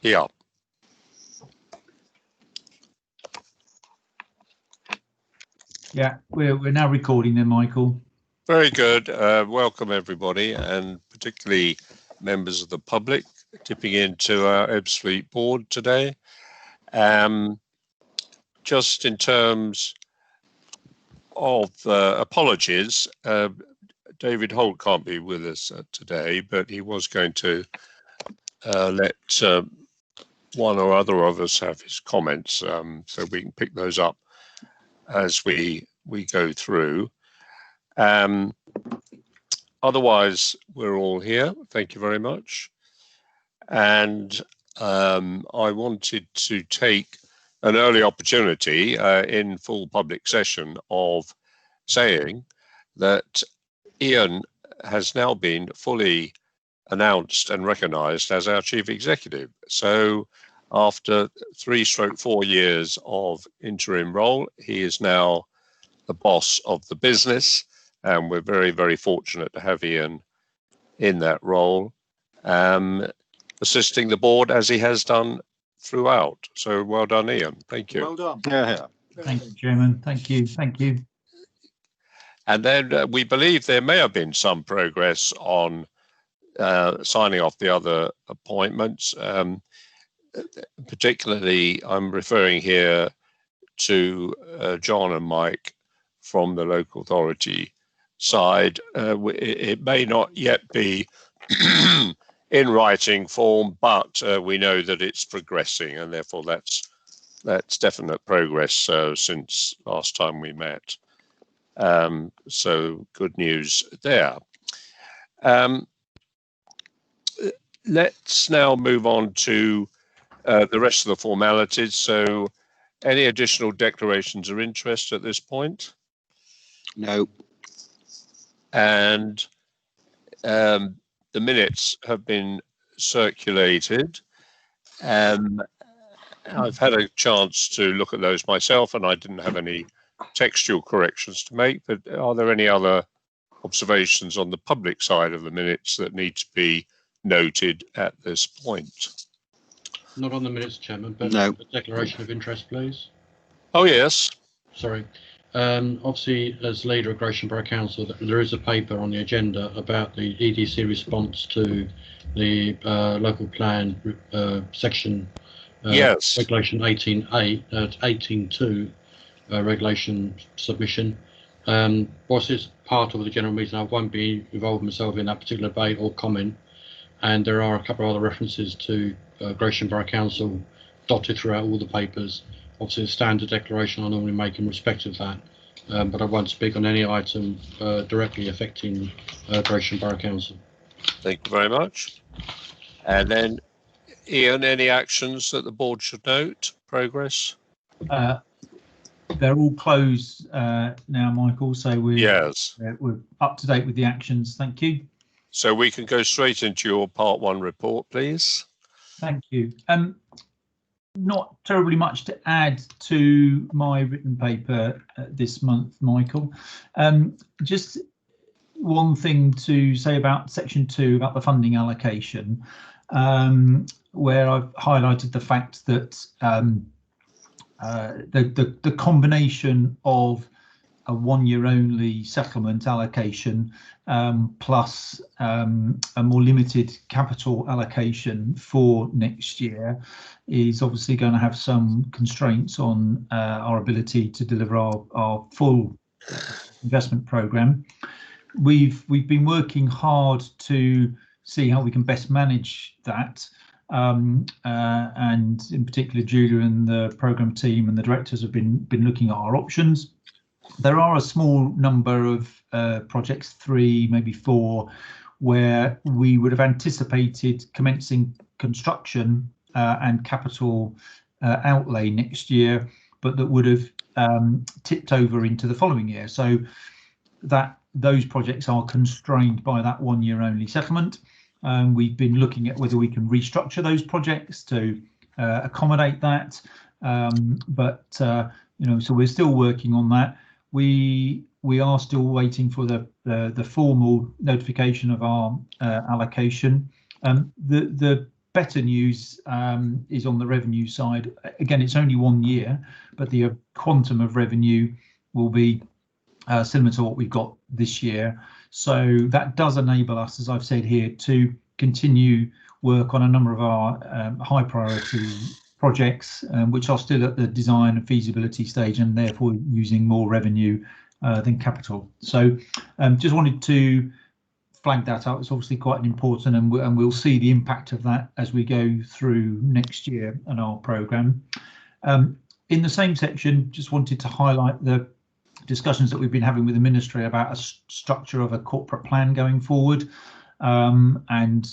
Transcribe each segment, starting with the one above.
Yeah. Yeah, we're now recording then, Michael. Very good. Welcome everybody, and particularly members of the public tipping into our Ebbsfleet board today. Just in terms of apologies, David Holt can't be with us today, but he was going to let one or other of us have his comments, so we can pick those up as we go through. Otherwise, we're all here. Thank you very much. And I wanted to take an early opportunity in full public session of saying that Ian has now been fully announced and recognised as our chief executive. So after 3/4 years of interim role, he is now the boss of the business, and we're very, very fortunate to have Ian in that role, assisting the board as he has done throughout. So well done, Ian. Thank you. Well done. Yeah. Thank you, Chairman. Thank you. Thank you. And then we believe there may have been some progress on signing off the other appointments. Particularly, I'm referring here to John and Mike from the local authority side. It may not yet be in writing form, but we know that it's progressing, and therefore that's definite progress since last time we met. So good news there. Let's now move on to the rest of the formalities. So any additional declarations of interest at this point? No. And the minutes have been circulated. I've had a chance to look at those myself, and I didn't have any textual corrections to make, but are there any other observations on the public side of the minutes that need to be noted at this point? Not on the minutes, Chairman, but no. A declaration of interest, please. Oh, yes. Sorry. Obviously, as leader of Gresham Borough Council, there is a paper on the agenda about the EDC response to the local plan section, yes, regulation 18.2 regulation submission. Whilst it's part of the general meeting, I won't be involved myself in that particular debate or comment. And there are a couple of other references to Gresham Borough Council dotted throughout all the papers. Obviously, a standard declaration I normally make in respect of that, but I won't speak on any item directly affecting Gresham Borough Council. Thank you very much. And then, Ian, any actions that the board should note? Progress? They're all closed now, Michael, so we're up to date with the actions. Thank you. So we can go straight into your part one report, please. Thank you. Not terribly much to add to my written paper this month, Michael. Just one thing to say about section 2 about the funding allocation, where I've highlighted the fact that the combination of a 1 year only settlement allocation plus a more limited capital allocation for next year is obviously going to have some constraints on our ability to deliver our full investment programme. We've been working hard to see how we can best manage that, and in particular Julia and the programme team and the directors have been looking at our options. There are a small number of projects, 3, maybe 4, where we would have anticipated commencing construction and capital outlay next year, but that would have tipped over into the following year. So that those projects are constrained by that 1 year only settlement. We've been looking at whether we can restructure those projects to accommodate that, but you know, so we're still working on that. We are still waiting for the formal notification of our allocation. The better news is on the revenue side. Again, it's only 1 year, but the quantum of revenue will be similar to what we've got this year. So that does enable us, as I've said here, to continue work on a number of our high priority projects, which are still at the design and feasibility stage, and therefore using more revenue than capital. So just wanted to flag that out. It's obviously quite an important, and we'll see the impact of that as we go through next year and our programme. In the same section, just wanted to highlight the discussions that we've been having with the Ministry about a structure of a corporate plan going forward, and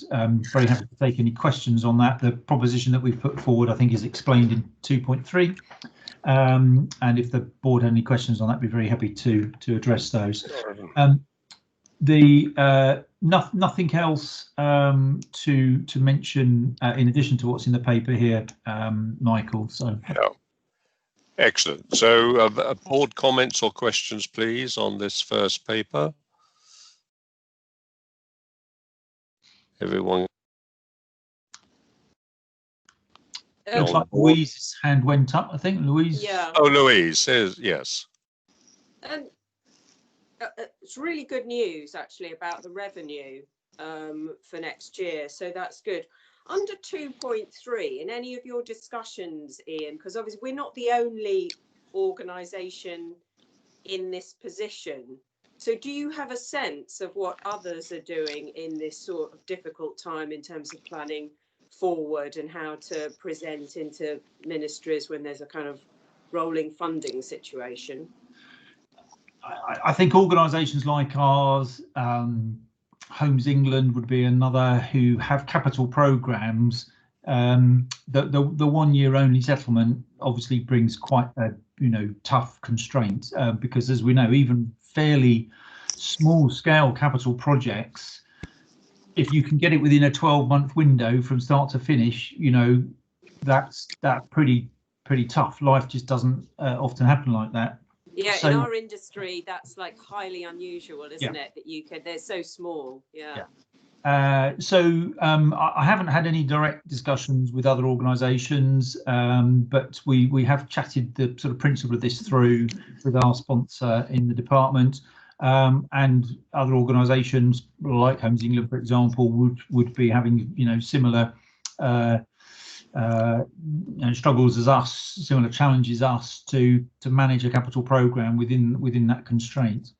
very happy to take any questions on that. The proposition that we've put forward, I think, is explained in 2.3, and if the board had any questions on that, I'd be very happy to address those. Nothing else to mention in addition to what's in the paper here, Michael. So. Yeah. Excellent. So board comments or questions, please, on this first paper. Everyone. Looks like Louise's hand went up, I think. Louise? Yeah. Oh, Louise says yes. It's really good news, actually, about the revenue for next year. So that's good. Under 2.3, in any of your discussions, Ian, because obviously we're not the only organisation in this position. So do you have a sense of what others are doing in this sort of difficult time in terms of planning forward and how to present into ministries when there's a kind of rolling funding situation? I think organisations like ours, Homes England would be another, who have capital programmes. The 1 year only settlement obviously brings quite a tough constraint, because, as we know, even fairly small scale capital projects, if you can get it within a 12-month window from start to finish, that's pretty tough. Life just doesn't often happen like that. Yeah, so, in our industry, that's like highly unusual, isn't it? That they're so small. Yeah. I haven't had any direct discussions with other organisations, but we have chatted the sort of principle of this through with our sponsor in the department, and other organisations like Homes England, for example, would be having similar struggles as us, similar challenges us to manage a capital programme within that constraint.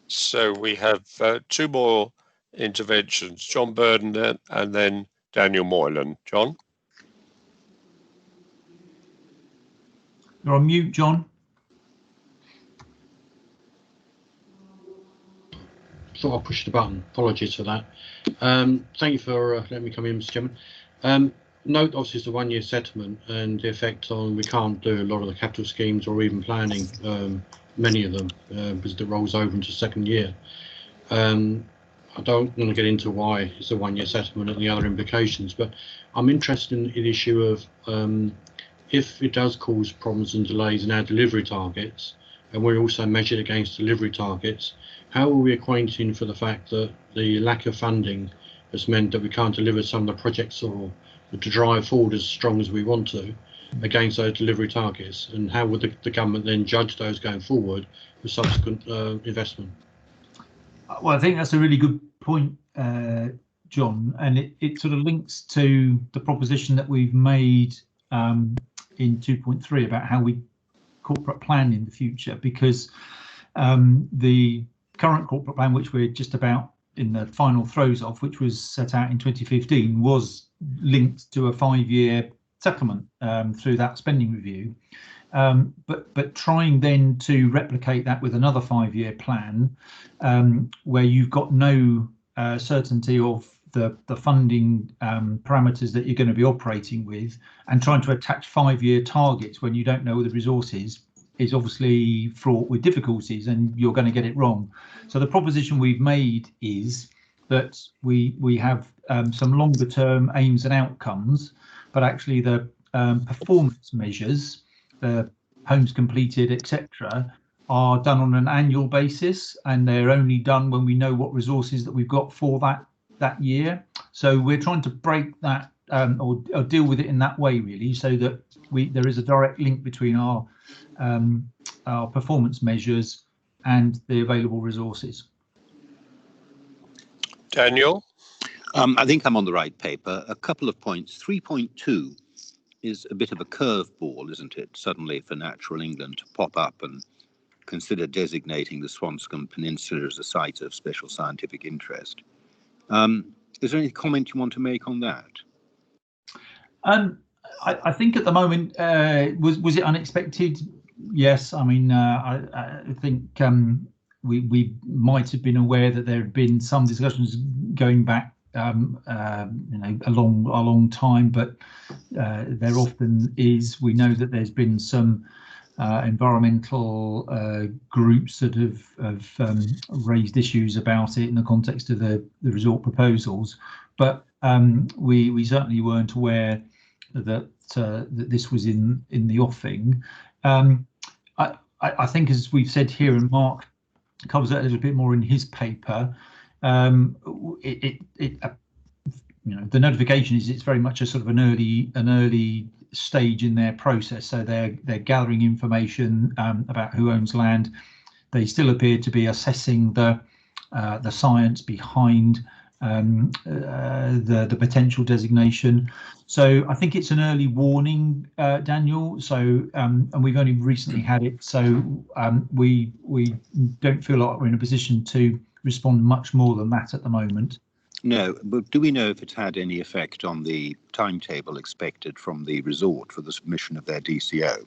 So we have two more interventions, John Burden and then Daniel Moylan. John? You're on mute, John. Thought I pushed the button. Apologies for that. Thank you for letting me come in, Mr. Chairman. Note, obviously, it's a 1 year settlement, and the effect on we can't do a lot of the capital schemes or even planning, many of them, because it rolls over into second year. I don't want to get into why it's a 1 year settlement and the other implications, but I'm interested in the issue of if it does cause problems and delays in our delivery targets, and we're also measured against delivery targets, how are we acquainting for the fact that the lack of funding has meant that we can't deliver some of the projects or to drive forward as strong as we want to against those delivery targets, and how would the government then judge those going forward with subsequent investment? Well, I think that's a really good point, John, and it sort of links to the proposition that we've made in 2.3 about how we corporate plan in the future, because the current corporate plan, which we're just about in the final throes of, which was set out in 2015, was linked to a 5-year settlement through that spending review. But trying then to replicate that with another 5-year plan, where you've got no certainty of the funding parameters that you're going to be operating with, and trying to attach 5-year targets when you don't know the resources, is obviously fraught with difficulties, and you're going to get it wrong. So the proposition we've made is that we have some longer term aims and outcomes, but actually the performance measures, the homes completed, etc., are done on an annual basis, and they're only done when we know what resources that we've got for that year. So we're trying to break that or deal with it in that way, really, so that there is a direct link between our performance measures and the available resources. Daniel? I think I'm on the right paper. A couple of points. 3.2 is a bit of a curveball, isn't it? Suddenly for Natural England to pop up and consider designating the Swanscombe Peninsula as a site of special scientific interest. Is there any comment you want to make on that? I think at the moment, was it unexpected? Yes. I mean, I think we might have been aware that there had been some discussions going back, a long time, but there often is. We know that there's been some environmental groups that have raised issues about it in the context of the resort proposals, but we certainly weren't aware that this was in the offing. I think, as we've said here, and Mark covers that a little bit more in his paper, the notification is it's very much a sort of an early stage in their process. So they're gathering information about who owns land. They still appear to be assessing the science behind the potential designation. So I think it's an early warning, Daniel. So and we've only recently had it. So we don't feel like we're in a position to respond much more than that at the moment. No, but do we know if it's had any effect on the timetable expected from the resort for the submission of their DCO?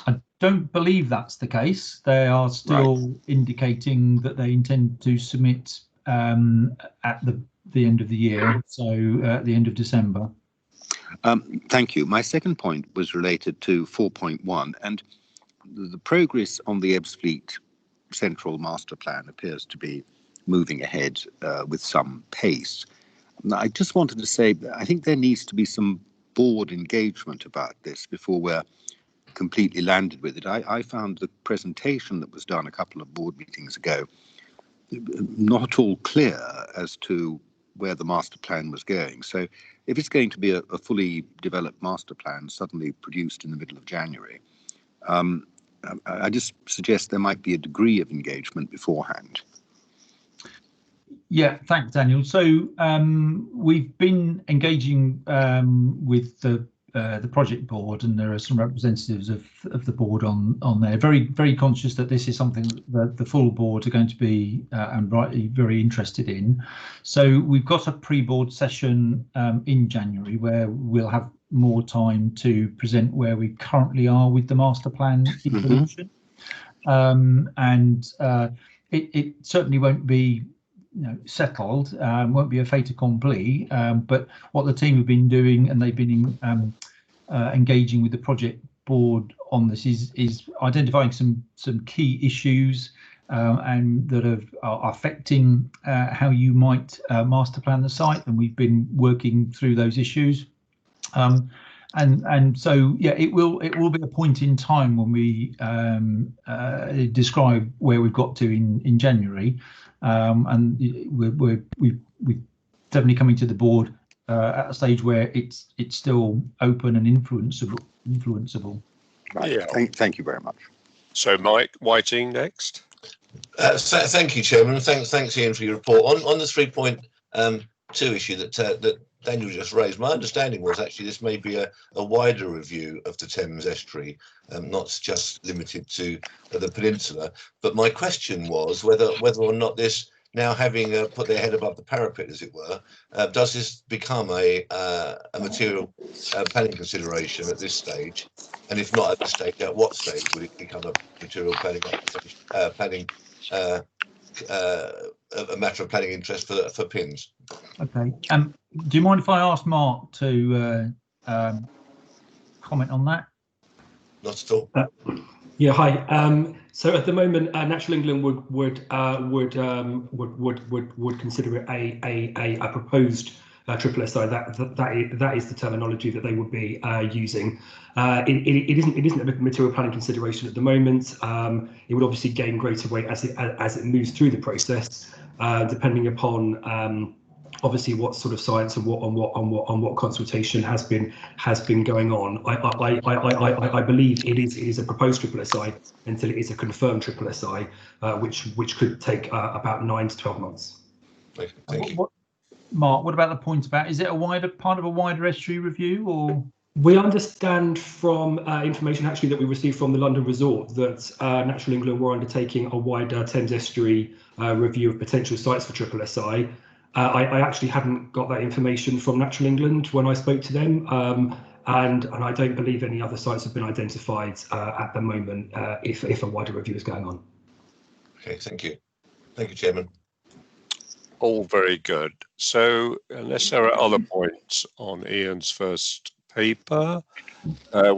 I don't believe that's the case. They are still indicating that they intend to submit at the end of the year, so at the end of December. Thank you. My second point was related to 4.1, and the progress on the Ebbsfleet Central Master Plan appears to be moving ahead with some pace. I just wanted to say, I think there needs to be some board engagement about this before we're completely landed with it. I found the presentation that was done a couple of board meetings ago not at all clear as to where the master plan was going. So if it's going to be a fully developed master plan suddenly produced in the middle of January, I just suggest there might be a degree of engagement beforehand. Yeah, thanks, Daniel. So we've been engaging with the project board, and there are some representatives of the board on there. Very conscious that this is something that the full board are going to be and rightly very interested in. So we've got a pre-board session in January where we'll have more time to present where we currently are with the master plan evolution, and it certainly won't be settled, won't be a fait accompli, but what the team have been doing, and they've been engaging with the project board on this, is identifying some key issues and that are affecting how you might master plan the site, and we've been working through those issues. And so yeah, it will be a point in time when we describe where we've got to in January, and we're definitely coming to the board at a stage where it's still open and influenceable. Right. Yeah. Thank you very much. So Mike Whiting next. Thank you, Chairman. Thanks, Ian, for your report on the 3.2 issue that Daniel just raised. My understanding was actually this may be a wider review of the Thames estuary, not just limited to the peninsula. But my question was whether or not this, now having put their head above the parapet, as it were, does this become a material planning consideration at this stage? And if not at this stage, at what stage would it become a material planning a matter of planning interest for PINs? Okay. Do you mind if I ask Mark to comment on that? Not at all. Yeah. Hi. So at the moment, Natural England would consider it a proposed triple SI. That is the terminology that they would be using. It isn't a material planning consideration at the moment. It would obviously gain greater weight as it moves through the process, depending upon obviously what sort of science and what consultation has been going on. I believe it is a proposed triple SI until it is a confirmed triple SI, which could take about 9 to 12 months. Thank you. Mark, what about the point about, is it a wider part of a wider estuary review, or? We understand from information actually that we received from the London Resort that Natural England were undertaking a wider Thames Estuary review of potential sites for triple SI. I actually hadn't got that information from Natural England when I spoke to them, and I don't believe any other sites have been identified at the moment if a wider review is going on. Okay, thank you. Thank you, Chairman. All very good. So unless there are other points on Ian's first paper,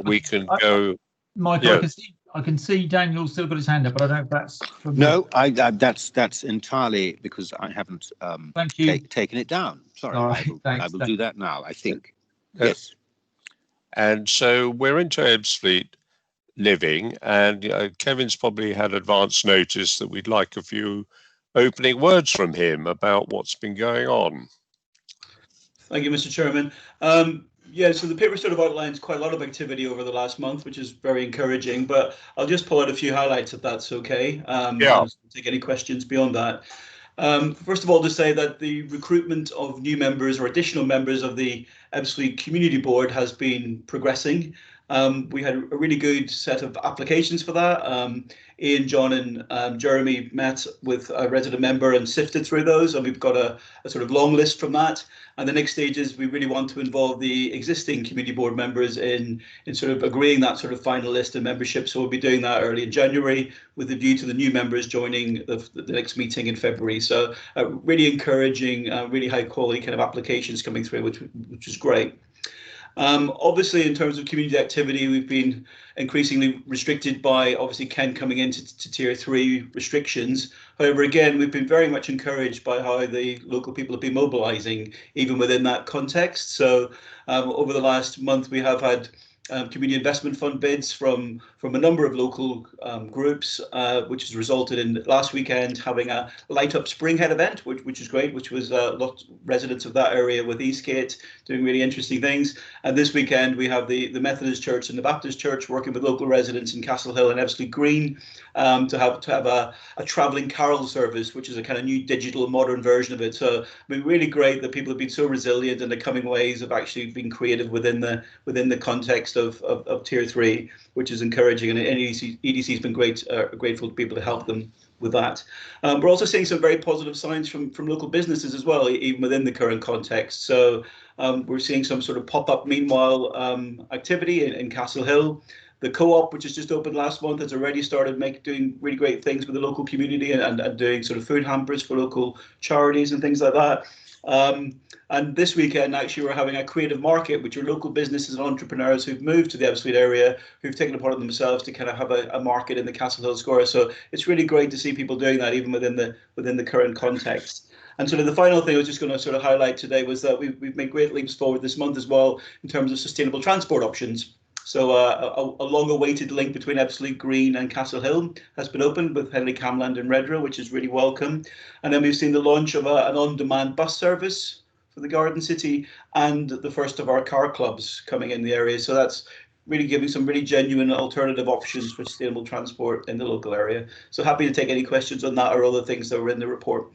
we can go. Michael, Yeah. I can see Daniel's still got his hand up, but I don't know if that's from No, that's entirely because I haven't Thank you. taken it down. Sorry, All right, I will do that now, I think. Yes. Yes. And so we're into Ebbsfleet living, and Kevin's probably had advance notice that we'd like a few opening words from him about what's been going on. Thank you, Mr. Chairman. Yeah, so the paper sort of outlines quite a lot of activity over the last month, which is very encouraging, but I'll just pull out a few highlights if that's okay. Yeah. Take any questions beyond that. First of all, to say that the recruitment of new members or additional members of the Ebbsfleet Community Board has been progressing. We had a really good set of applications for that. Ian, John and Jeremy met with a resident member and sifted through those, and we've got a sort of long list from that. And the next stage is we really want to involve the existing community board members in sort of agreeing that sort of final list of membership. So we'll be doing that early in January with a view to the new members joining the next meeting in February. So really encouraging, really high quality kind of applications coming through, which is great. Obviously, in terms of community activity, we've been increasingly restricted by obviously Kent coming into tier 3 restrictions. However, again, we've been very much encouraged by how the local people have been mobilising even within that context. So over the last month, we have had community investment fund bids from a number of local groups, which has resulted in last weekend having a light up Springhead event, which is great, which was lots of residents of that area with Eastgate doing really interesting things. And this weekend we have the Methodist Church and the Baptist Church working with local residents in Castle Hill and Ebbsfleet Green to have a travelling carol service, which is a kind of new digital modern version of it. So I mean, really great that people have been so resilient in the coming ways of actually being creative within the context of tier 3, which is encouraging, and EDC has been grateful to be able to help them with that. We're also seeing some very positive signs from local businesses as well, even within the current context. So we're seeing some sort of pop-up meanwhile activity in Castle Hill. The co-op, which has just opened last month, has already started doing really great things with the local community and doing sort of food hampers for local charities and things like that. And this weekend, actually, we're having a creative market, which are local businesses and entrepreneurs who've moved to the Ebbsfleet area, who've taken it upon themselves to kind of have a market in the Castle Hill Square. So it's really great to see people doing that, even within the current context. And sort of the final thing I was just going to sort of highlight today was that we've made great leaps forward this month as well in terms of sustainable transport options. So a long-awaited link between Ebbsfleet Green and Castle Hill has been opened with Henley Camland and Redrow, which is really welcome. And then we've seen the launch of an on-demand bus service for the Garden City and the first of our car clubs coming in the area. So that's really giving some really genuine alternative options for sustainable transport in the local area. So happy to take any questions on that or other things that were in the report.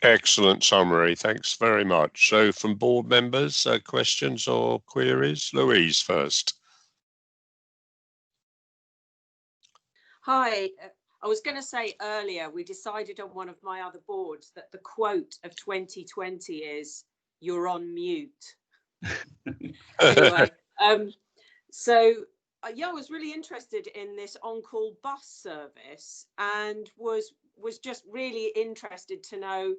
Excellent summary. Thanks very much. So from board members, questions or queries? Louise first. Hi, I was going to say earlier, we decided on one of my other boards that the quote of 2020 is, "You're on mute." Anyway, yeah, I was really interested in this on-call bus service and was just really interested to know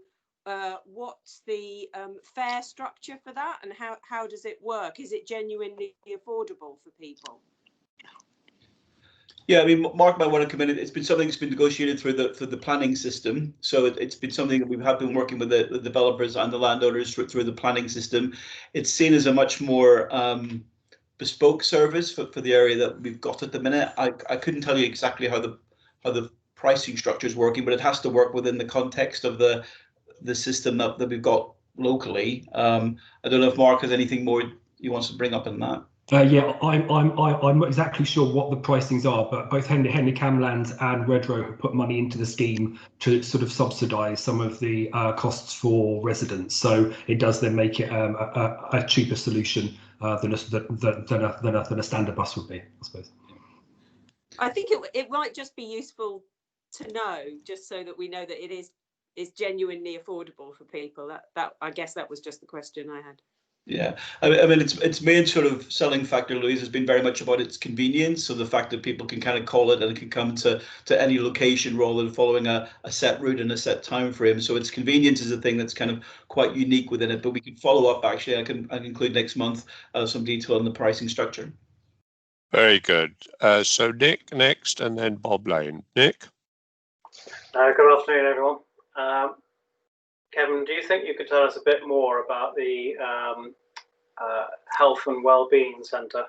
what's the fare structure for that and how does it work? Is it genuinely affordable for people? Yeah, I mean, Mark might want to come in. It's been something that's been negotiated through the planning system. So it's been something that we have been working with the developers and the landowners through the planning system. It's seen as a much more bespoke service for the area that we've got at the minute. I couldn't tell you exactly how the pricing structure is working, but it has to work within the context of the system that we've got locally. I don't know if Mark has anything more he wants to bring up in that. Yeah, I'm not exactly sure what the pricings are, but both Henley Camlands and Redrow have put money into the scheme to sort of subsidise some of the costs for residents. So it does then make it a cheaper solution than a standard bus would be, I suppose. I think it might just be useful to know, just so that we know that it is genuinely affordable for people. That I guess that was just the question I had. Yeah, I mean, its main sort of selling factor, Louise, has been very much about its convenience. So the fact that people can kind of call it and it can come to any location rather than following a set route and a set time frame. So its convenience is a thing that's kind of quite unique within it. But we can follow up. Actually, I can include next month some detail on the pricing structure. Very good. So Nick next, and then Bob Lane. Nick. Good afternoon, everyone. Kevin, do you think you could tell us a bit more about the Health and Wellbeing Centre?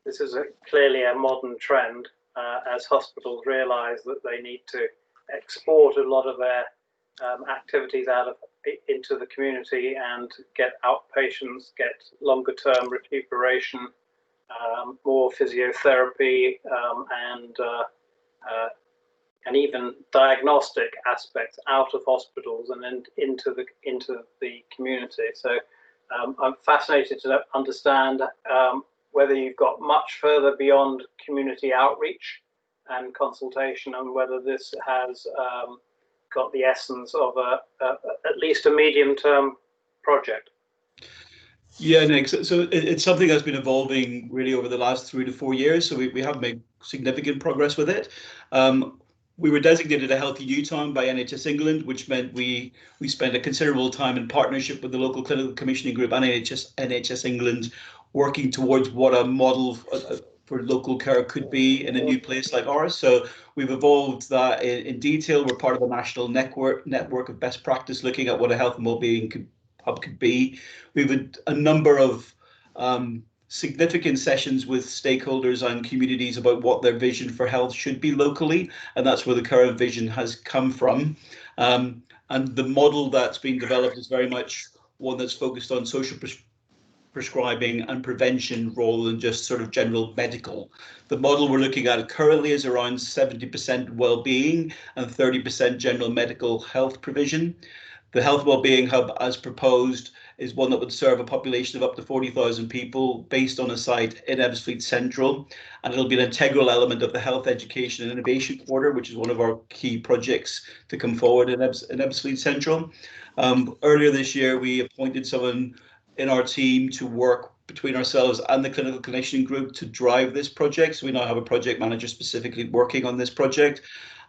This is clearly a modern trend as hospitals realise that they need to export a lot of their activities into the community and get outpatients, get longer term recuperation, more physiotherapy, and even diagnostic aspects out of hospitals and then into the community. So I'm fascinated to understand whether you've got much further beyond community outreach and consultation, and whether this has got the essence of at least a medium-term project. Yeah, Nick. So it's something that's been evolving really over the last 3 to 4 years. So we have made significant progress with it. We were designated a healthy new town by NHS England, which meant we spent a considerable time in partnership with the local clinical commissioning group and NHS England, working towards what a model for local care could be in a new place like ours. So we've evolved that in detail. We're part of a national network of best practice looking at what a health and wellbeing hub could be. We've had a number of significant sessions with stakeholders and communities about what their vision for health should be locally, and that's where the current vision has come from. And the model that's been developed is very much one that's focused on social prescribing and prevention rather than just sort of general medical. The model we're looking at currently is around 70% well-being and 30% general medical health provision. The Health Wellbeing Hub, as proposed, is one that would serve a population of up to 40,000 people based on a site in Ebbsfleet Central. And it'll be an integral element of the Health Education and Innovation Quarter, which is one of our key projects to come forward in Ebbsfleet Central. Earlier this year, we appointed someone in our team to work between ourselves and the clinical commissioning group to drive this project. So we now have a project manager specifically working on this project.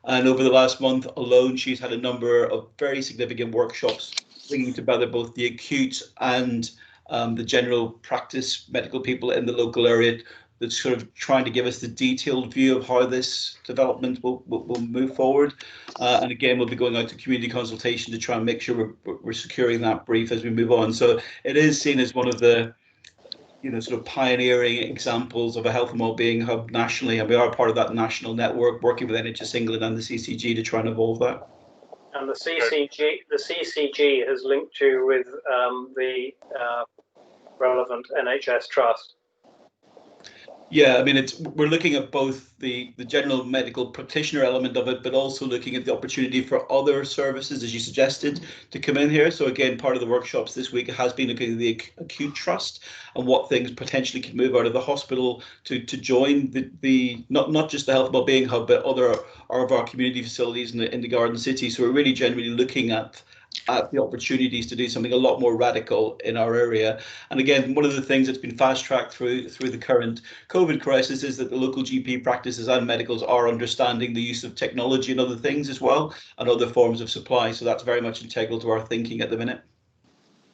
And over the last month alone, she's had a number of very significant workshops bringing together both the acute and the general practice medical people in the local area that's sort of trying to give us the detailed view of how this development will move forward. And again, we'll be going out to community consultation to try and make sure we're securing that brief as we move on. So it is seen as one of the sort of pioneering examples of a health and wellbeing hub nationally, and we are part of that national network working with NHS England and the CCG to try and evolve that. And the CCG has linked you with the relevant NHS trust. Yeah, I mean, we're looking at both the general medical practitioner element of it, but also looking at the opportunity for other services, as you suggested, to come in here. So again, part of the workshops this week has been looking at the acute trust and what things potentially can move out of the hospital to join the not just the health and wellbeing hub, but other of our community facilities in the Garden City. So we're really generally looking at the opportunities to do something a lot more radical in our area. And again, one of the things that's been fast-tracked through the current COVID crisis is that the local GP practices and medicals are understanding the use of technology and other things as well, and other forms of supply. So that's very much integral to our thinking at the minute.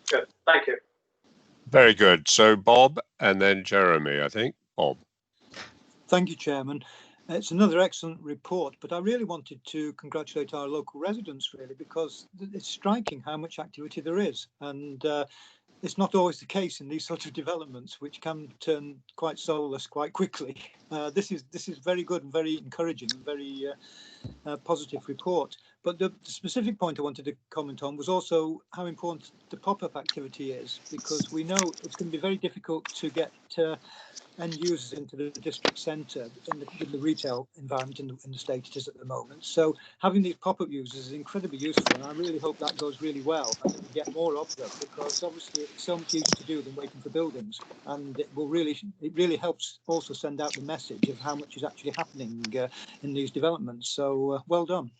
Good, thank you. Very good. So Bob and then Jeremy, I think. Bob. Thank you, Chairman. It's another excellent report, but I really wanted to congratulate our local residents, really, because it's striking how much activity there is. And it's not always the case in these sorts of developments, which can turn quite soulless quite quickly. This is very good and very encouraging and very positive report. But the specific point I wanted to comment on was also how important the pop-up activity is, because we know it's going to be very difficult to get end users into the district centre in the retail environment in the state it is at the moment. So having these pop-up users is incredibly useful, and I really hope that goes really well and that we get more of them, because obviously it's so much easier to do than waiting for buildings, and it really helps also send out the message of how much is actually happening in these developments. So well done.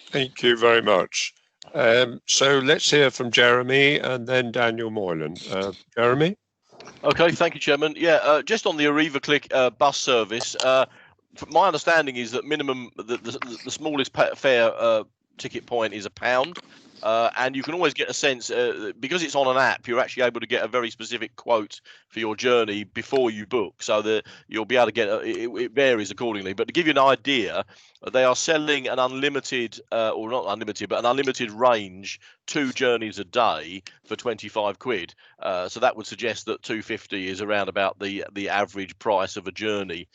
Thank you very much. So let's hear from Jeremy and then Daniel Moylan. Jeremy? Okay, thank you, Chairman. Yeah, just on the Arriva Click bus service, my understanding is that the smallest fare ticket point is £1, and you can always get a sense because it's on an app. You're actually able to get a very specific quote for your journey before you book, so that you'll be able to get it varies accordingly. But to give you an idea, they are selling an unlimited, or not unlimited, but an unlimited range, 2 journeys a day for £25. So that would suggest that 250 is around about the average price of a journey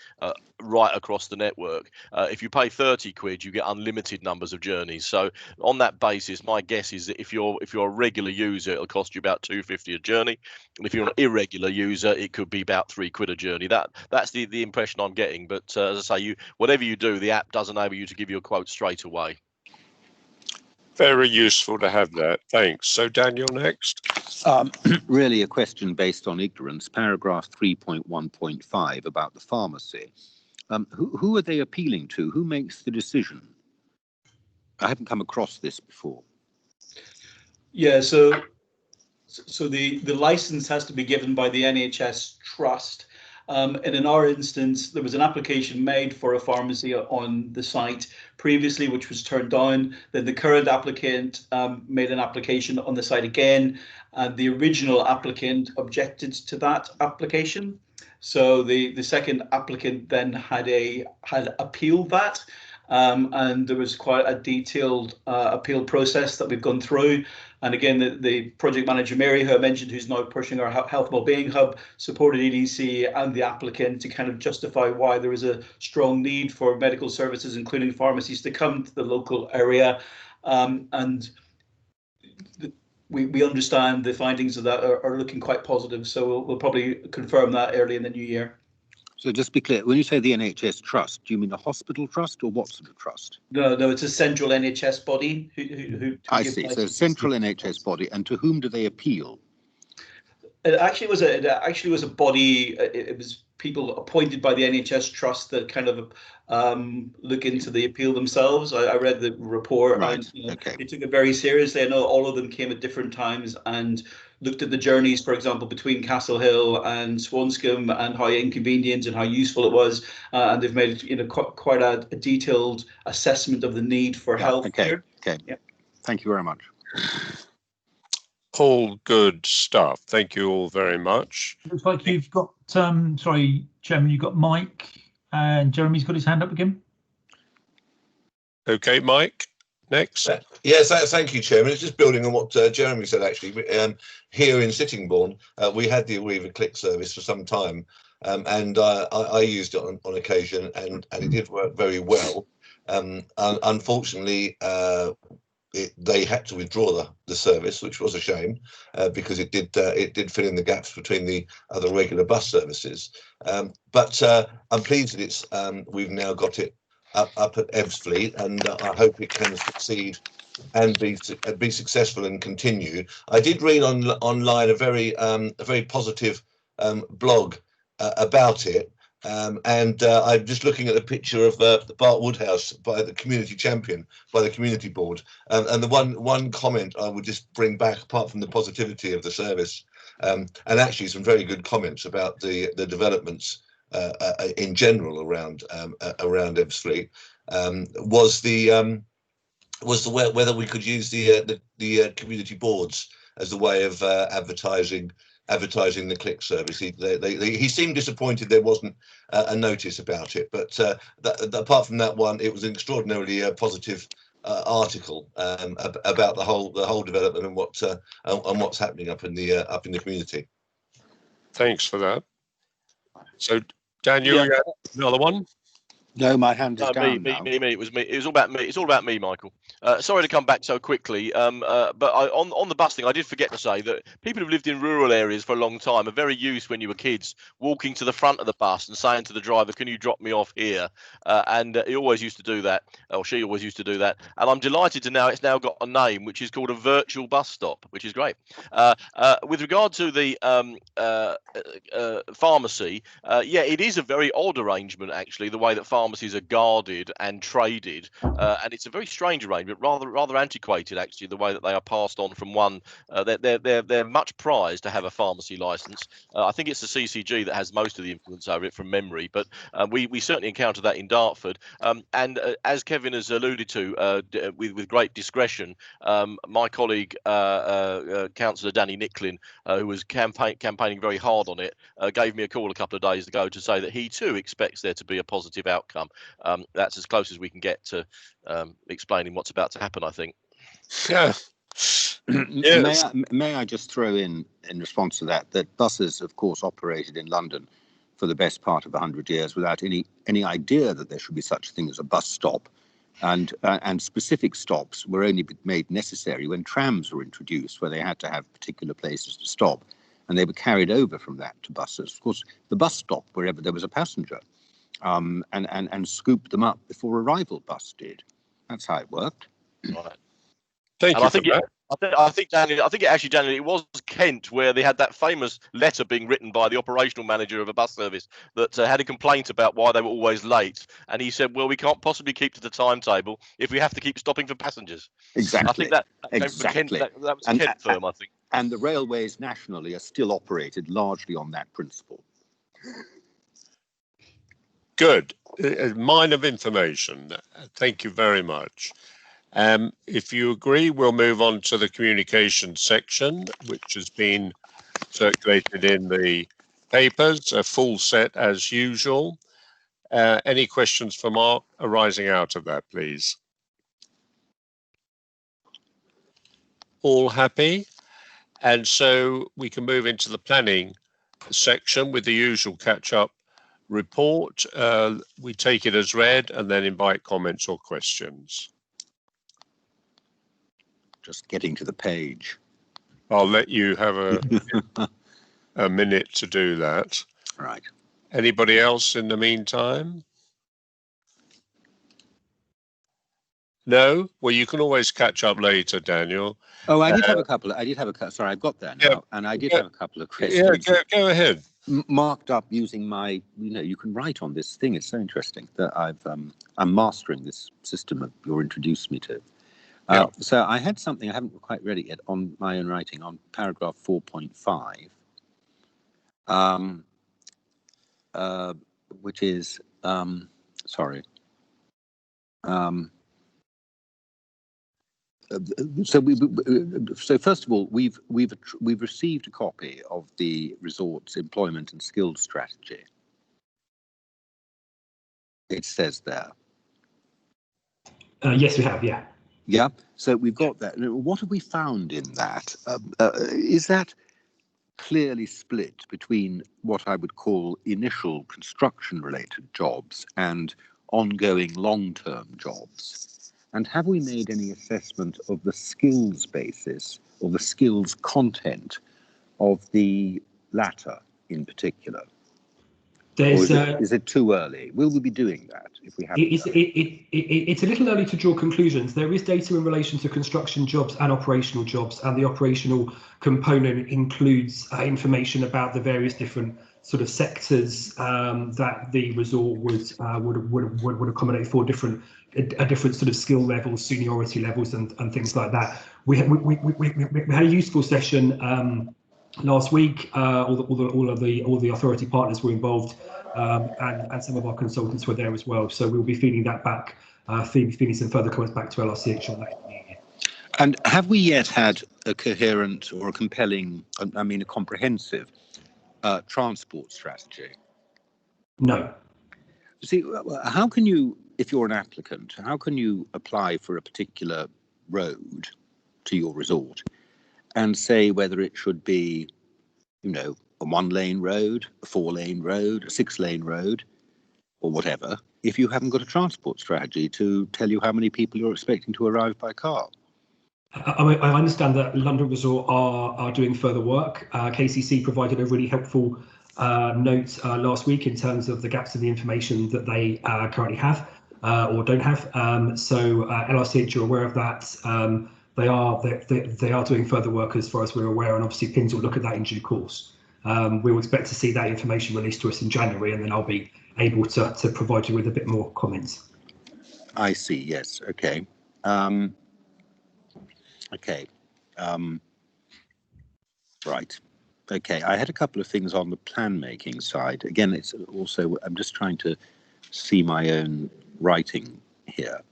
right across the network. If you pay £30, you get unlimited numbers of journeys. So on that basis, my guess is that if you're a regular user, it'll cost you about £250 a journey, and if you're an irregular user, it could be about £3 a journey. That's the impression I'm getting. But as I say, whatever you do, the app does enable you to give you a quote straight away. Very useful to have that. Thanks. So Daniel, next. Really a question based on ignorance. Paragraph 3.1.5 about the pharmacy. Who are they appealing to? Who makes the decision? I haven't come across this before. Yeah, so the license has to be given by the NHS Trust. And in our instance, there was an application made for a pharmacy on the site previously, which was turned down. Then the current applicant made an application on the site again, and the original applicant objected to that application. So the second applicant then had appealed that, and there was quite a detailed appeal process that we've gone through. And again, the project manager, Mary, who I mentioned, who's now pushing our health wellbeing hub, supported EDC and the applicant to kind of justify why there is a strong need for medical services, including pharmacies, to come to the local area. And we understand the findings of that are looking quite positive. So we'll probably confirm that early in the new year. So just to be clear, when you say the NHS Trust, do you mean a hospital trust or what sort of trust? No, it's a central NHS body. Who I see. So central NHS body, and to whom do they appeal? It actually was a body. It was people appointed by the NHS Trust that kind of look into the appeal themselves. I read the report, right, and okay, they took it very seriously. I know all of them came at different times and looked at the journeys, for example, between Castle Hill and Swanscombe, and how inconvenient and how useful it was. And they've made quite a detailed assessment of the need for health. Okay. Yeah. Thank you very much. All good stuff. Thank you all very much. Looks like you've got, sorry, Chairman, you've got Mike, and Jeremy's got his hand up again. Okay, Mike, next. Yes, thank you, Chairman. It's just building on what Jeremy said, actually. Here in Sittingbourne, we had the Arriva Click service for some time, and I used it on occasion, and it did work very well. Unfortunately, they had to withdraw the service, which was a shame, because it did fill in the gaps between the other regular bus services. But I'm pleased that we've now got it up at Ebbsfleet, and I hope it can succeed and be successful and continue. I did read online a very positive blog about it. And I'm just looking at a picture of the Bart Woodhouse by the community champion, by the community board. And the one comment I would just bring back, apart from the positivity of the service, and actually some very good comments about the developments in general around Ebbsfleet, was whether we could use the community boards as a way of advertising the Click service. He seemed disappointed there wasn't a notice about it, but apart from that one, it was an extraordinarily positive article about the whole development and what's happening up in the community. Thanks for that. So Daniel, you have another one? No, my hand is No, down now. me. It was me. It was all about me. It's all about me, Michael. Sorry to come back so quickly. But on the bus thing, I did forget to say that people who've lived in rural areas for a long time are very used when you were kids walking to the front of the bus and saying to the driver, "Can you drop me off here?" And he always used to do that, or she always used to do that. And I'm delighted to know it's now got a name, which is called a virtual bus stop, which is great. With regard to the pharmacy, yeah, it is a very odd arrangement actually, the way that pharmacies are guarded and traded, and it's a very strange arrangement, rather antiquated actually, the way that they are passed on from one. They're much prized to have a pharmacy license. I think it's the CCG that has most of the influence over it from memory, but we certainly encountered that in Dartford. And as Kevin has alluded to, with great discretion, my colleague Councillor Danny Nicklin, who was campaigning very hard on it, gave me a call a couple of days ago to say that he too expects there to be a positive outcome. That's as close as we can get to explaining what's about to happen, I think. Yeah. Yes. May I just throw in response to that buses, of course, operated in London for the best part of 100 years without any idea that there should be such a thing as a bus stop, and specific stops were only made necessary when trams were introduced, where they had to have particular places to stop, and they were carried over from that to buses. Of course, the bus stopped wherever there was a passenger, and scooped them up before a rival bus did. That's how it worked. Right. Thank you for that. I think, Daniel, it was Kent where they had that famous letter being written by the operational manager of a bus service that had a complaint about why they were always late. And he said, well, we can't possibly keep to the timetable if we have to keep stopping for passengers. Exactly. I think that came from Kent, that was a Kent firm, I think. And the railways nationally are still operated largely on that principle. Good. Mine of information. Thank you very much. If you agree, we'll move on to the communication section, which has been circulated in the papers, a full set as usual. Any questions for Mark arising out of that, please? All happy? And so we can move into the planning section with the usual catch-up report. We take it as read and then invite comments or questions. Just getting to the page. I'll let you have a minute to do that. Right. Anybody else in the meantime? No? Well, you can always catch up later, Daniel. Oh, I did have a couple. Sorry, I've got there now, yeah, and I did have a couple of questions. Yeah, go ahead. Marked up using my, you can write on this thing. It's so interesting that I'm mastering this system that you introduced me to. So I had something, I haven't quite read it yet, on my own writing, on paragraph 4.5, which is, so first of all, we've received a copy of the resort's employment and skills strategy. It says there. Yes, we have. Yeah. Yeah. So we've got that. What have we found in that? Is that clearly split between what I would call initial construction-related jobs and ongoing long-term jobs? And have we made any assessment of the skills basis or the skills content of the latter in particular? Is it too early? Will we be doing that if we haven't? It's a little early to draw conclusions. There is data in relation to construction jobs and operational jobs, and the operational component includes information about the various different sort of sectors that the resort would accommodate for different sort of skill levels, seniority levels, and things like that. We had a useful session last week. All the authority partners were involved, and some of our consultants were there as well. So we'll be feeding that back, feeding some further comments back to LRCH on that. And have we yet had a coherent or a compelling, a comprehensive transport strategy? No. See, how can you, if you're an applicant, how can you apply for a particular road to your resort and say whether it should be, a 1-lane road, a 4-lane road, a 6-lane road, or whatever, if you haven't got a transport strategy to tell you how many people you're expecting to arrive by car? I understand that London Resort are doing further work. KCC provided a really helpful note last week in terms of the gaps in the information that they currently have or don't have. So LRCH are aware of that. They are doing further work as far as we're aware, and obviously PINS will look at that in due course. We will expect to see that information released to us in January, and then I'll be able to provide you with a bit more comments. I see. Yes. Okay. Right. Okay. I had a couple of things on the plan making side. Again, it's also, I'm just trying to see my own writing here.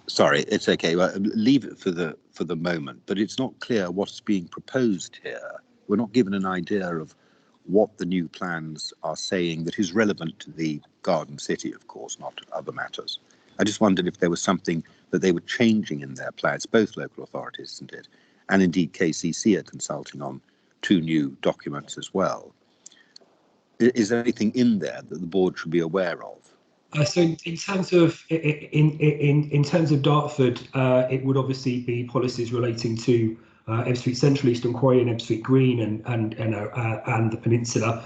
Sorry, it's okay. Well, leave it for the moment. But it's not clear what's being proposed here. We're not given an idea of what the new plans are saying that is relevant to the Garden City, of course, not other matters. I just wondered if there was something that they were changing in their plans, both local authorities, isn't it? And indeed KCC are consulting on 2 new documents as well. Is there anything in there that the board should be aware of? So in terms of Dartford, it would obviously be policies relating to Ebbsfleet Central, Eastern Quarry, and Ebbsfleet Green, and the Peninsula.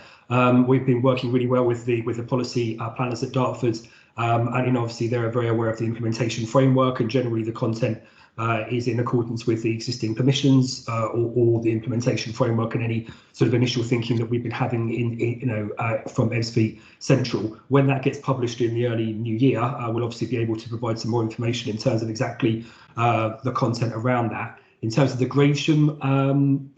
We've been working really well with the policy planners at Dartford, and obviously they're very aware of the implementation framework, and generally the content is in accordance with the existing permissions or the implementation framework, and any sort of initial thinking that we've been having from Ebbsfleet Central. When that gets published in the early new year, we'll obviously be able to provide some more information in terms of exactly the content around that. In terms of the Gravesham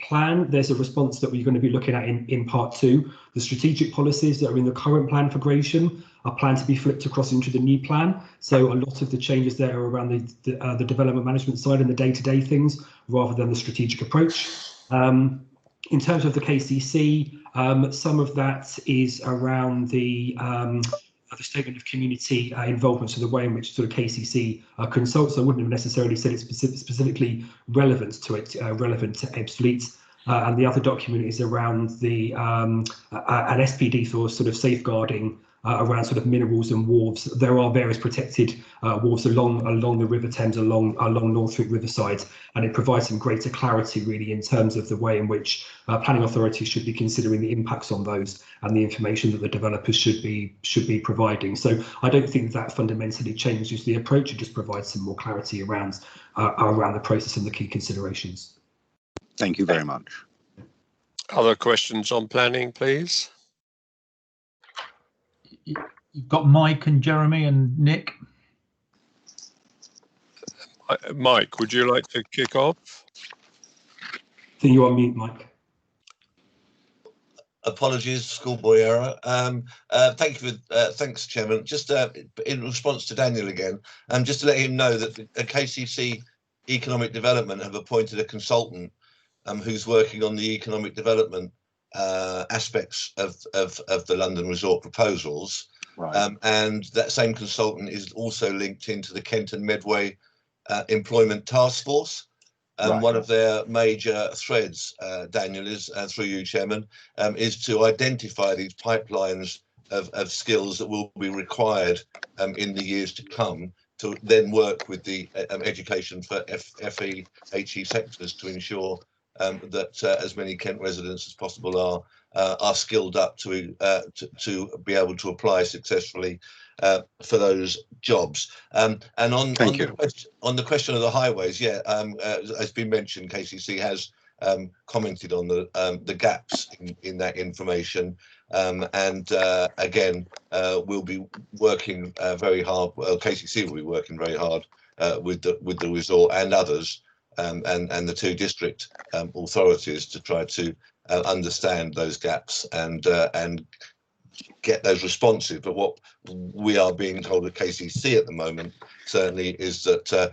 plan, there's a response that we're going to be looking at in part 2. The strategic policies that are in the current plan for Gravesham are planned to be flipped across into the new plan. So a lot of the changes there are around the development management side and the day-to-day things, rather than the strategic approach. In terms of the KCC, some of that is around the statement of community involvement, so the way in which sort of KCC consults. I wouldn't have necessarily said it's specifically relevant to Ebbsfleet. And the other document is around an SPD for sort of safeguarding around sort of minerals and wharves. There are various protected wharves along the River Thames, along Northwick Riverside, and it provides some greater clarity really in terms of the way in which planning authorities should be considering the impacts on those and the information that the developers should be providing. So I don't think that fundamentally changes the approach. It just provides some more clarity around the process and the key considerations. Thank you very much. Other questions on planning, please? You've got Mike and Jeremy and Nick. Mike, would you like to kick off? I think you're on mute, Mike. Apologies, schoolboy error. Thanks, Chairman. Just in response to Daniel again, just to let him know that the KCC Economic Development have appointed a consultant who's working on the economic development aspects of the London Resort proposals. Right. And that same consultant is also linked into the Kent and Medway Employment Task Force. Right. One of their major threads, Daniel, is through you, Chairman, is to identify these pipelines of skills that will be required in the years to come, to then work with the education for FE, HE sectors to ensure that as many Kent residents as possible are skilled up to be able to apply successfully for those jobs. And on the question of the highways, yeah, as been mentioned, KCC has commented on the gaps in that information, and again, we'll be working very hard. Well, KCC will be working very hard with the resort and others, and the 2 district authorities to try to understand those gaps and get those responsive. But what we are being told at KCC at the moment certainly is that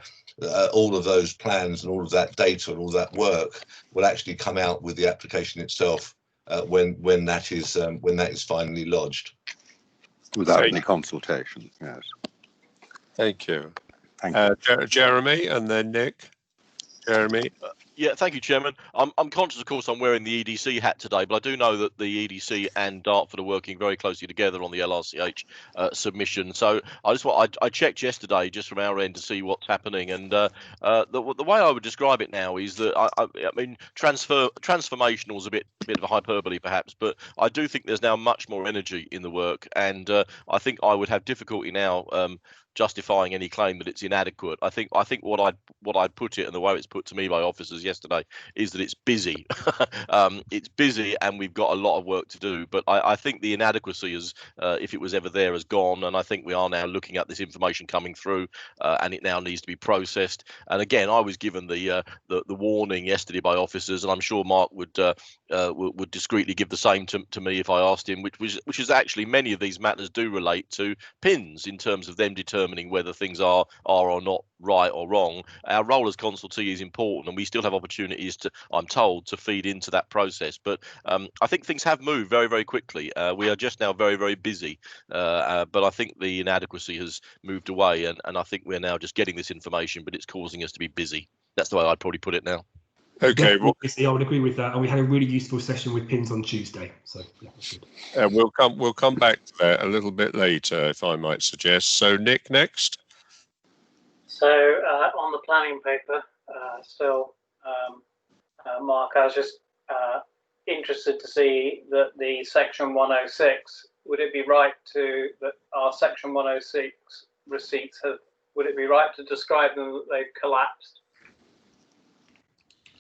all of those plans and all of that data and all that work will actually come out with the application itself when that is finally lodged. Without any consultation, yes. Thank you. Thank you. Jeremy and then Nick. Jeremy. Yeah, thank you, Chairman. I'm conscious, of course, I'm wearing the EDC hat today, but I do know that the EDC and Dartford are working very closely together on the LRCH submission. So I checked yesterday just from our end to see what's happening, and the way I would describe it now is that I mean transformational is a bit of a hyperbole perhaps, but I do think there's now much more energy in the work, and I think I would have difficulty now justifying any claim that it's inadequate. I think what I'd put it, and the way it's put to me by officers yesterday, is that it's busy. It's busy, and we've got a lot of work to do. But I think the inadequacy is, if it was ever there, has gone. And I think we are now looking at this information coming through, and it now needs to be processed. And again, I was given the warning yesterday by officers, and I'm sure Mark would discreetly give the same to me if I asked him, which is actually many of these matters do relate to PINs in terms of them determining whether things are or not right or wrong. Our role as consultee is important, and we still have opportunities to, I'm told, to feed into that process. But I think things have moved very, very quickly. We are just now very, very busy, but I think the inadequacy has moved away, and I think we're now just getting this information, but it's causing us to be busy. That's the way I'd probably put it now. Okay, well, I would agree with that, and we had a really useful session with PINs on Tuesday, so yeah, that's good. we'll come back to that a little bit later, if I might suggest. So Nick, next. So on the planning paper, Mark, I was just interested to see that the Section 106. Would it be right that our Section 106 receipts would it be right to describe them that they've collapsed?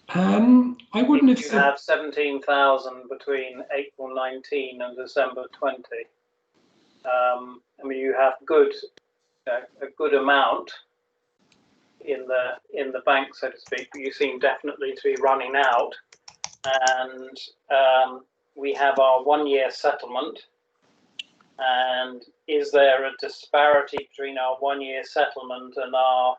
I wouldn't have said. said. You have 17,000 between April 19 and December 20. I mean, you have a good amount in the bank, so to speak, but you seem definitely to be running out. And we have our 1 year settlement. And is there a disparity between our 1 year settlement and our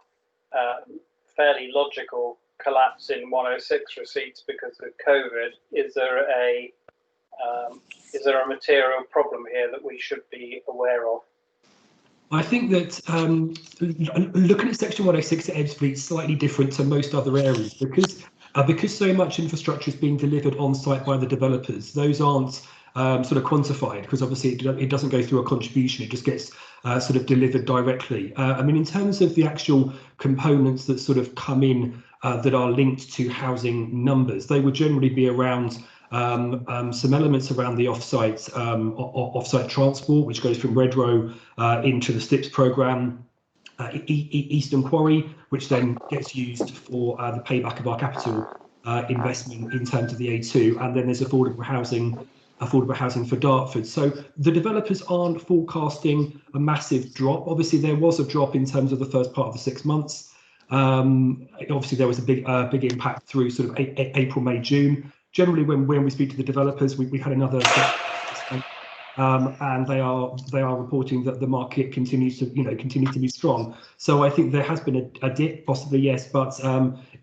fairly logical collapse in 106 receipts because of COVID? Is there a material problem here that we should be aware of? I think that looking at Section 106 at Ebbsfleet is slightly different to most other areas because so much infrastructure is being delivered on site by the developers. Those aren't sort of quantified because obviously it doesn't go through a contribution. It just gets sort of delivered directly. I mean, in terms of the actual components that sort of come in that are linked to housing numbers, they would generally be around some elements around the offsite transport, which goes from Redrow into the STIPS programme, Eastern Quarry, which then gets used for the payback of our capital investment in terms of the A2, and then there's affordable housing for Dartford. So the developers aren't forecasting a massive drop. Obviously, there was a drop in terms of the first part of the 6 months. Obviously, there was a big impact through sort of April, May, June. Generally, when we speak to the developers, we had another, and they are reporting that the market continues to be strong. So I think there has been a dip, possibly yes, but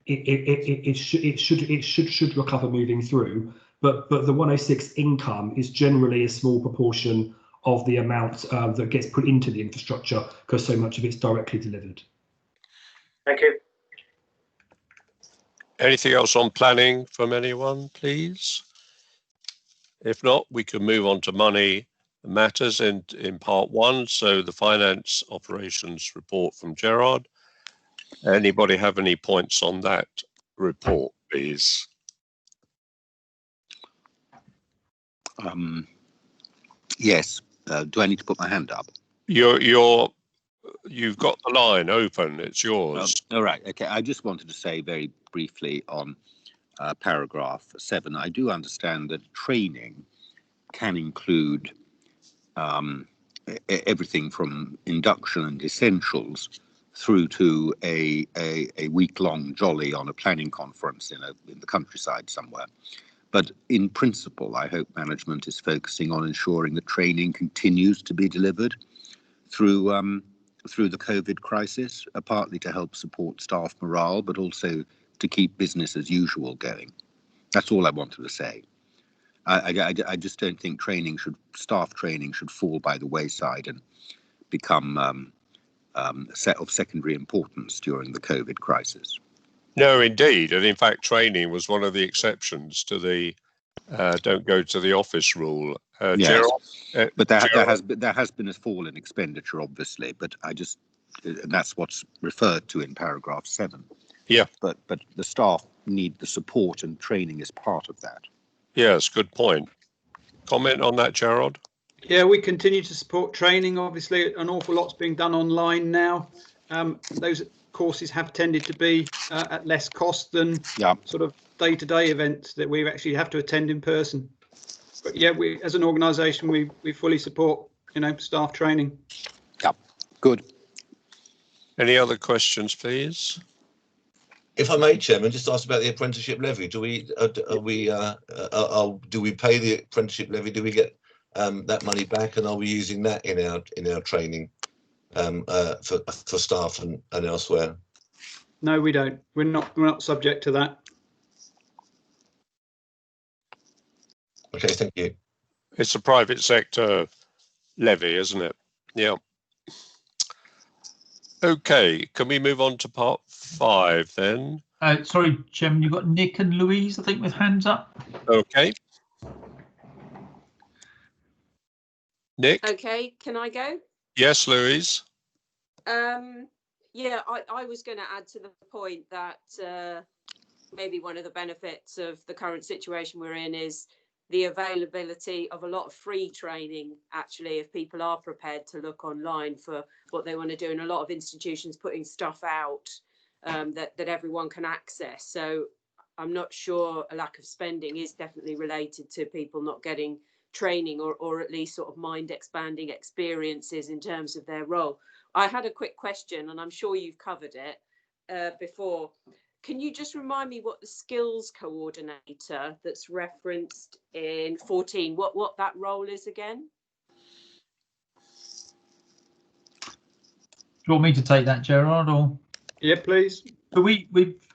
it should recover moving through. But the 106 income is generally a small proportion of the amount that gets put into the infrastructure because so much of it's directly delivered. Thank you. Anything else on planning from anyone, please? If not, we can move on to money matters in part one. So the finance operations report from Gerard. Anybody have any points on that report, please? Yes. Do I need to put my hand up? You've got the line open. It's yours. All right. Okay. I just wanted to say very briefly on paragraph 7. I do understand that training can include everything from induction and essentials through to a week-long jolly on a planning conference in the countryside somewhere. But in principle, I hope management is focusing on ensuring that training continues to be delivered through the COVID crisis, partly to help support staff morale, but also to keep business as usual going. That's all I wanted to say. I just don't think staff training should fall by the wayside and become of secondary importance during the COVID crisis. No, indeed. And in fact, training was one of the exceptions to the don't go to the office rule. Yes, Gerald, but there Gerald? has been a fall in expenditure, obviously, but and that's what's referred to in paragraph 7. Yeah. But the staff need the support, and training is part of that. Yes, good point. Comment on that, Gerald? Yeah, we continue to support training. Obviously, an awful lot's being done online now. Those courses have tended to be at less cost than sort of day-to-day events that we actually have to attend in person. But yeah, we as an organisation, we fully support, staff training. Yeah, good. Any other questions, please? If I may, Chairman, just ask about the apprenticeship levy. Do we pay the apprenticeship levy? Do we get that money back, and are we using that in our training for staff and elsewhere? No, we don't. We're not subject to that. Okay, thank you. It's a private sector levy, isn't it? Yeah. Okay, can we move on to part 5 then? Sorry, Chairman, you've got Nick and Louise, I think, with hands up. Okay. Nick? Okay, can I go? Yes, Louise. Yeah, I was going to add to the point that maybe one of the benefits of the current situation we're in is the availability of a lot of free training, actually, if people are prepared to look online for what they want to do, and a lot of institutions putting stuff out that everyone can access. So I'm not sure a lack of spending is definitely related to people not getting training or at least sort of mind expanding experiences in terms of their role. I had a quick question, and I'm sure you've covered it before. Can you just remind me what the skills coordinator that's referenced in 14, what that role is again? Do you want me to take that, Gerard, or? Yeah, please. So we've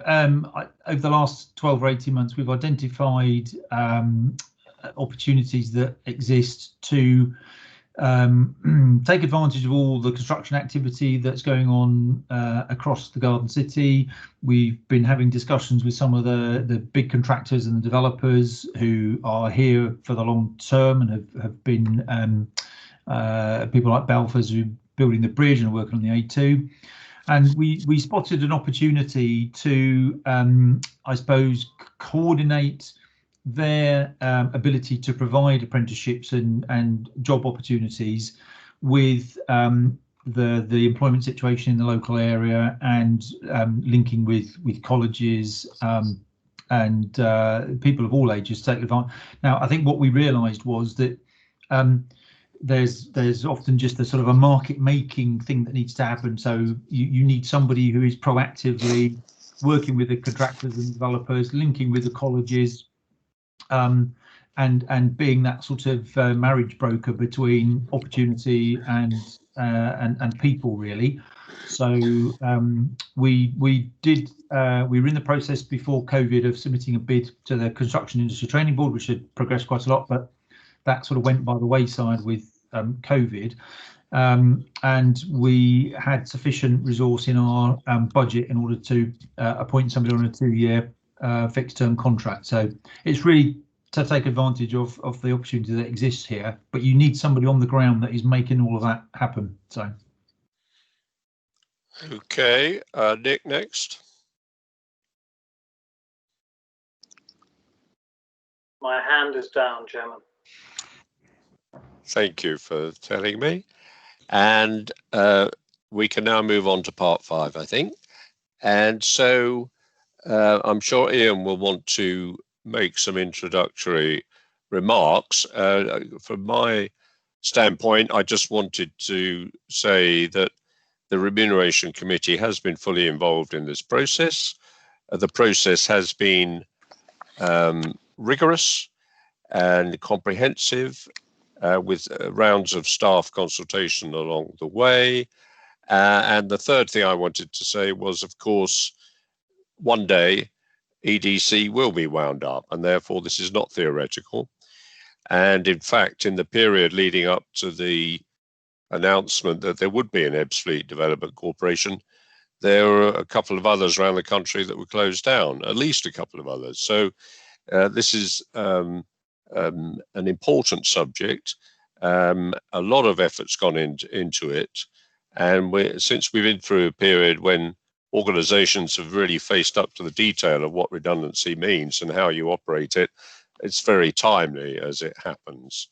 over the last 12 or 18 months, we've identified opportunities that exist to take advantage of all the construction activity that's going on across the Garden City. We've been having discussions with some of the big contractors and the developers who are here for the long term and have been people like Balfour's who are building the bridge and working on the A2. And we spotted an opportunity to, I suppose, coordinate their ability to provide apprenticeships and job opportunities with the employment situation in the local area, and linking with colleges and people of all ages to take advantage. Now, I think what we realised was that there's often just a sort of a market making thing that needs to happen. So you need somebody who is proactively working with the contractors and developers, linking with the colleges, and being that sort of marriage broker between opportunity and people, really. So we were in the process before COVID of submitting a bid to the Construction Industry Training Board, which had progressed quite a lot, but that sort of went by the wayside with COVID. And we had sufficient resource in our budget in order to appoint somebody on a 2-year fixed term contract. So it's really to take advantage of the opportunity that exists here, but you need somebody on the ground that is making all of that happen. So okay, Nick, next. My hand is down, Chairman. Thank you for telling me. And we can now move on to part 5, I think. And so I'm sure Ian will want to make some introductory remarks. From my standpoint, I just wanted to say that the Remuneration Committee has been fully involved in this process. The process has been rigorous and comprehensive, with rounds of staff consultation along the way. And the third thing I wanted to say was, of course, one day EDC will be wound up, and therefore this is not theoretical. And in fact, in the period leading up to the announcement that there would be an Ebbsfleet Development Corporation, there were a couple of others around the country that were closed down, at least a couple of others. So this is an important subject. A lot of effort's gone into it. And since we've been through a period when organizations have really faced up to the detail of what redundancy means and how you operate it, it's very timely as it happens.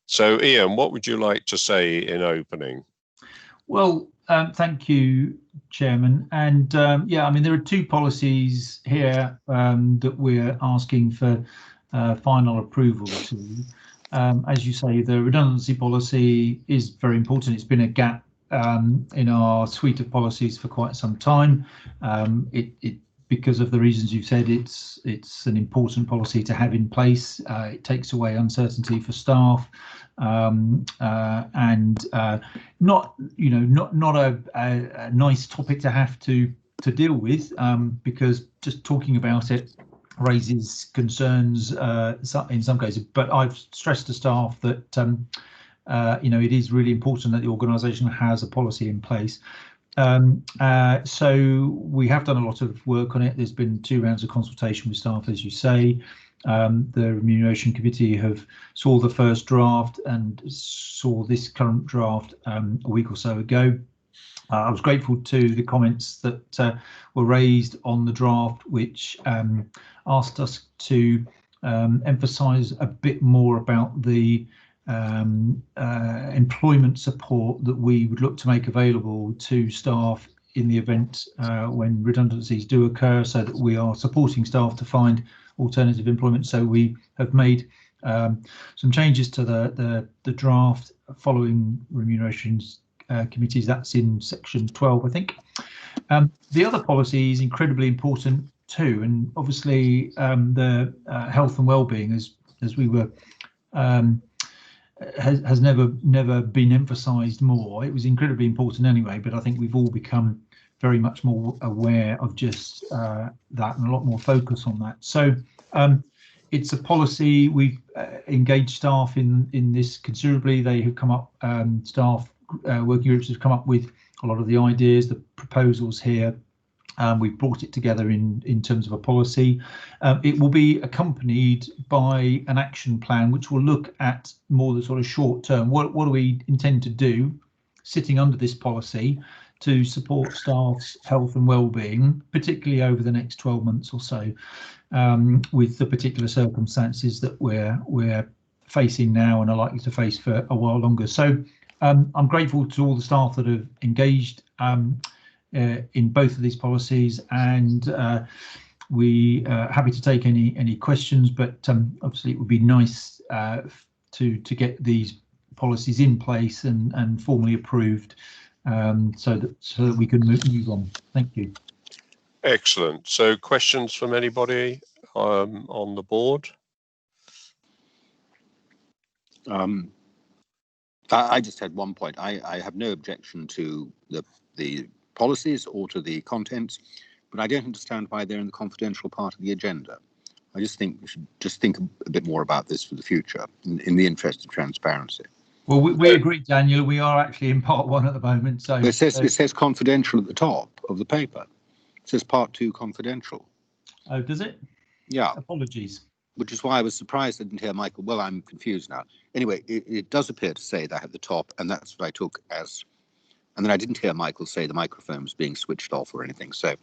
So, Ian, what would you like to say in opening? Well, thank you, Chairman. And yeah, I mean, there are two policies here that we're asking for final approval to. As you say, the redundancy policy is very important. It's been a gap in our suite of policies for quite some time. Because of the reasons you've said, it's an important policy to have in place. It takes away uncertainty for staff, and not a nice topic to have to deal with, because just talking about it raises concerns in some cases. But I've stressed to staff that it is really important that the organisation has a policy in place. So we have done a lot of work on it. There's been 2 rounds of consultation with staff, as you say. The Remuneration Committee saw the first draft and saw this current draft a week or so ago. I was grateful to the comments that were raised on the draft, which asked us to emphasise a bit more about the employment support that we would look to make available to staff in the event when redundancies do occur, so that we are supporting staff to find alternative employment. So we have made some changes to the draft following remunerations committees. That's in section 12, I think. The other policy is incredibly important too, and obviously the health and well-being, as we were has never been emphasised more. It was incredibly important anyway, but I think we've all become very much more aware of just that, and a lot more focus on that. So it's a policy. We've engaged staff in this considerably. They have come up, staff working groups have come up with a lot of the ideas, the proposals here. We've brought it together in terms of a policy. It will be accompanied by an action plan, which will look at more the sort of short term. What do we intend to do, sitting under this policy, to support staff's health and well-being, particularly over the next 12 months or so, with the particular circumstances that we're facing now and are likely to face for a while longer. So I'm grateful to all the staff that have engaged in both of these policies, and we happy to take any questions, but obviously it would be nice to get these policies in place and formally approved, so that we can move on. Thank you. Excellent. So questions from anybody on the board? I just had one point. I have no objection to the policies or to the contents, but I don't understand why they're in the confidential part of the agenda. I just think we should just think a bit more about this for the future, in the interest of transparency. Well, we agree, Daniel. We are actually in part 1 at the moment. So it says confidential at the top of the paper. It says part 2 confidential. Oh, does it? Yeah. Apologies. Which is why I was surprised I didn't hear Michael. Well, I'm confused now. Anyway, it does appear to say that at the top, and that's what I took as. And then I didn't hear Michael say the microphone was being switched off or anything. So,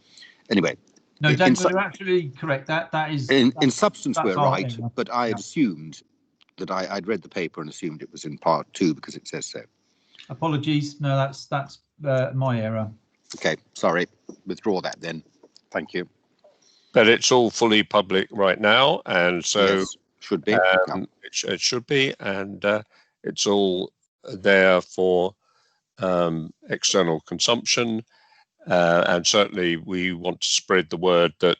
anyway. No, Daniel, you're absolutely correct. That is. In substance, we're right, error. but I had assumed that I'd read the paper and assumed it was in part 2 because it says so. Apologies. No, that's my error. Okay, sorry. Withdraw that then. Thank you. But it's all fully public right now, and so yes, should be. It should be, and it's all there for external consumption, and certainly we want to spread the word that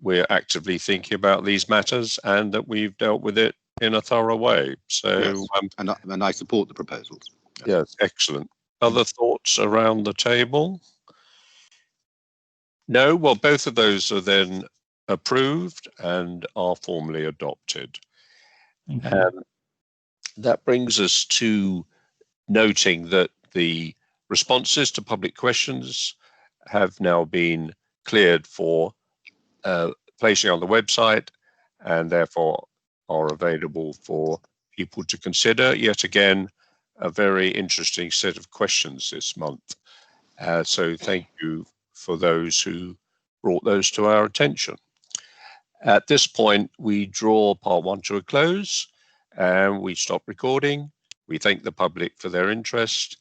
we're actively thinking about these matters and that we've dealt with it in a thorough way. So, yes, and I support the proposals. Yes, excellent. Other thoughts around the table? No, well, both of those are then approved and are formally adopted. That brings us to noting that the responses to public questions have now been cleared for placing on the website, and therefore are available for people to consider. Yet again, a very interesting set of questions this month. So thank you for those who brought those to our attention. At this point, we draw part 1 to a close and we stop recording. We thank the public for their interest,